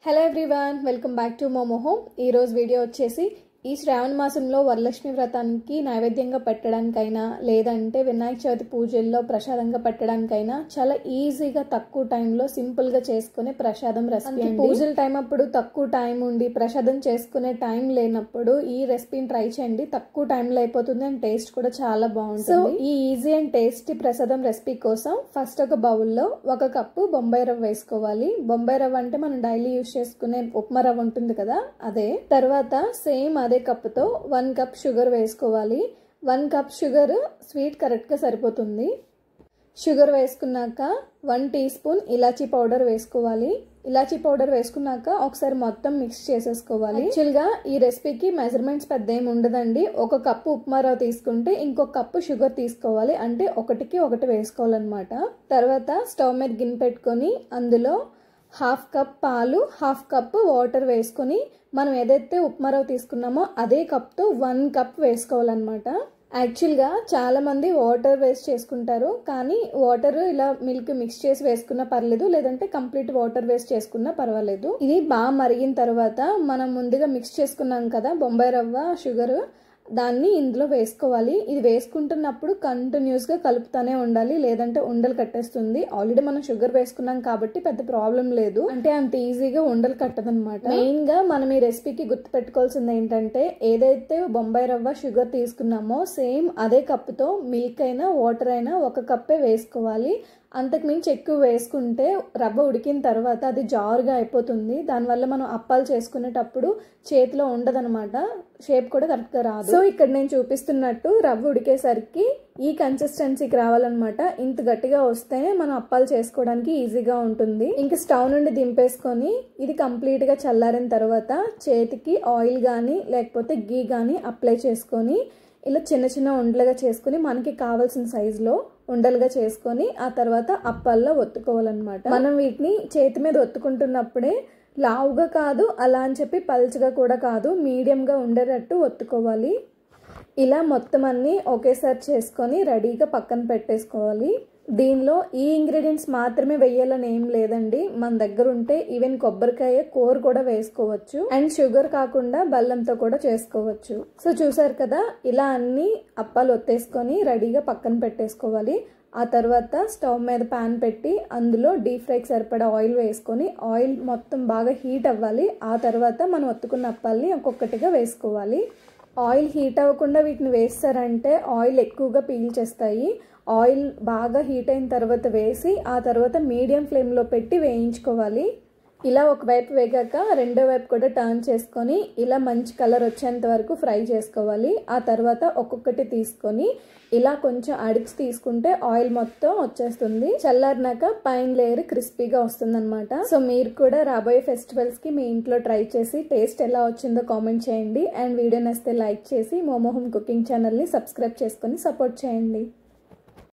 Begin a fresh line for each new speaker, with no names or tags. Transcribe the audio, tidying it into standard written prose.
Hello everyone, welcome back to Momo home. ఈరోజు video వచ్చేసి ఈ శ్రావణ మాసంలో వరలక్ష్మి వ్రతానికి నైవేద్యంగా పెట్టడానికైనా లేదంటే వినాయక చవితి పూజల్లో ప్రసాదంగా పెట్టడానికైనా చాలా ఈజీగా తక్కువ టైంలో సింపుల్గా చేసుకునే ప్రసాదం రెసిపీ. పూజల టైం అప్పుడు తక్కువ టైం ఉండి ప్రసాదం చేసుకునే టైం లేనప్పుడు ఈ రెసిపీని ట్రై చేయండి. తక్కువ టైంలో అయిపోతుంది అండ్ టేస్ట్ కూడా చాలా బాగుంటుంది. సో ఈ ఈజీ అండ్ టేస్టీ ప్రసాదం రెసిపీ కోసం ఫస్ట్ ఒక బౌల్లో 1 కప్పు బొంబాయి రవ్వ వేసుకోవాలి. బొంబాయి రవ్వ అంటే మనం డైలీ యూజ్ చేసుకునే ఉప్మా రవ్వ ఉంటుంది కదా, అదే. తర్వాత సేమ్ అదే కప్పుతో 1 కప్ షుగర్ వేసుకోవాలి. 1 కప్ షుగర్ స్వీట్ కరెక్ట్గా సరిపోతుంది. షుగర్ వేసుకున్నాక 1 టీ స్పూన్ ఇలాచీ పౌడర్ వేసుకోవాలి. ఇలాచీ పౌడర్ వేసుకున్నాక ఒకసారి మొత్తం మిక్స్ చేసేసుకోవాలి. యాక్చువల్గా ఈ రెసిపీకి మెజర్మెంట్స్ పెద్ద ఏమి ఉండదండి. 1 కప్పు ఉప్మా రవ్వ తీసుకుంటే ఇంకొక కప్పు షుగర్ తీసుకోవాలి, అంటే 1కి 1 వేసుకోవాలన్నమాట. తర్వాత స్టవ్ మీద గిన్నె పెట్టుకొని అందులో 1/2 కప్ పాలు, 1/2 కప్ వాటర్ వేసుకొని మనం ఏదైతే ఉప్మా రవ్వ తీసుకున్నామో అదే కప్తో 1 కప్ వేసుకోవాలన్నమాట. యాక్చువల్గా చాలామంది వాటర్ వేస్ట్ చేసుకుంటారు, కానీ వాటర్ ఇలా మిల్క్ మిక్స్ చేసి వేసుకున్నా పర్లేదు, లేదంటే కంప్లీట్ వాటర్ వేస్ట్ చేసుకున్నా పర్వాలేదు. ఇది బాగా మరిగిన తర్వాత మనం ముందుగా మిక్స్ చేసుకున్నాం కదా బొంబాయి రవ్వ, షుగర్, దాన్ని ఇందులో వేసుకోవాలి. ఇది వేసుకుంటున్నప్పుడు కంటిన్యూస్గా కలుపుతానే ఉండాలి, లేదంటే ఉండలు కట్టేస్తుంది. ఆల్రెడీ మనం షుగర్ వేసుకున్నాం కాబట్టి పెద్ద ప్రాబ్లం లేదు, అంటే అంత ఈజీగా ఉండలు కట్టదనమాట. మెయిన్గా మనం ఈ రెసిపీకి గుర్తు పెట్టుకోవాల్సింది ఏంటంటే, ఏదైతే బొంబాయి రవ్వ షుగర్ తీసుకున్నామో సేమ్ అదే కప్పుతో మిల్క్ అయినా వాటర్ అయినా 1 కప్పే వేసుకోవాలి. అంతకుమించి ఎక్కువ వేసుకుంటే రవ్వ ఉడికిన తర్వాత అది జారుగా అయిపోతుంది. దానివల్ల మనం అప్పాలు చేసుకునేటప్పుడు చేతిలో ఉండదనమాట, షేప్ కూడా కరెక్ట్గా రాదు. సో ఇక్కడ నేను చూపిస్తున్నట్టు రవ్వ ఉడికేసరికి ఈ కన్సిస్టెన్సీకి రావాలన్నమాట. ఇంత గట్టిగా వస్తేనే మనం అప్పాలు చేసుకోవడానికి ఈజీగా ఉంటుంది. ఇంకా స్టవ్ నుండి దింపేసుకొని ఇది కంప్లీట్గా చల్లారిన తర్వాత చేతికి ఆయిల్ కానీ లేకపోతే గీ కానీ అప్లై చేసుకొని ఇలా చిన్న చిన్న ఉండలుగా చేసుకుని మనకి కావాల్సిన సైజులో ఉండలుగా చేసుకొని ఆ తర్వాత అప్పాల్లో ఒత్తుకోవాలన్నమాట. మనం వీటిని చేతి మీద ఒత్తుకుంటున్నప్పుడే లావుగా కాదు, అలా అని చెప్పి పల్చగా కూడా కాదు, మీడియంగా ఉండేటట్టు ఒత్తుకోవాలి. ఇలా మొత్తం అన్నీ ఒకేసారి చేసుకొని రెడీగా పక్కన పెట్టేసుకోవాలి. దీనిలో ఈ ఇంగ్రీడియంట్స్ మాత్రమే వేయాలని ఏం లేదండి, మన దగ్గర ఉంటే ఈవెన్ కొబ్బరికాయ కూర కూడా వేసుకోవచ్చు, అండ్ షుగర్ కాకుండా బెల్లంతో కూడా చేసుకోవచ్చు. సో చూసారు కదా, ఇలా అన్ని అప్పాలు ఒత్తేసుకొని రెడీగా పక్కన పెట్టేసుకోవాలి. ఆ తర్వాత స్టవ్ మీద ప్యాన్ పెట్టి అందులో డీప్ ఫ్రైకి సరిపడా ఆయిల్ వేసుకొని ఆయిల్ మొత్తం బాగా హీట్ అవ్వాలి. ఆ తర్వాత మనం ఒత్తుకున్న అప్పాలని ఒక్కొక్కటిగా వేసుకోవాలి. ఆయిల్ హీట్ అవ్వకుండా వీటిని వేస్తారంటే ఆయిల్ ఎక్కువగా పీల్చేస్తాయి. ఆయిల్ బాగా హీట్ అయిన తర్వాత వేసి ఆ తర్వాత మీడియం ఫ్లేమ్లో పెట్టి వేయించుకోవాలి. ఇలా ఒకవైపు వేగాక రెండో వైపు కూడా టర్న్ చేసుకొని ఇలా మంచి కలర్ వచ్చేంత వరకు ఫ్రై చేసుకోవాలి. ఆ తర్వాత ఒక్కొక్కటి తీసుకొని ఇలా కొంచెం అడిచి తీసుకుంటే ఆయిల్ మొత్తం వచ్చేస్తుంది. చల్లారినాక పైన లేయర్ క్రిస్పీగా వస్తుందన్నమాట. సో మీరు కూడా రాబోయే ఫెస్టివల్స్కి మీ ఇంట్లో ట్రై చేసి టేస్ట్ ఎలా వచ్చిందో కామెంట్ చేయండి. అండ్ వీడియో నచ్చితే లైక్ చేసి మోమో హోమ్ కుకింగ్ ఛానల్ని సబ్స్క్రైబ్ చేసుకొని సపోర్ట్ చేయండి.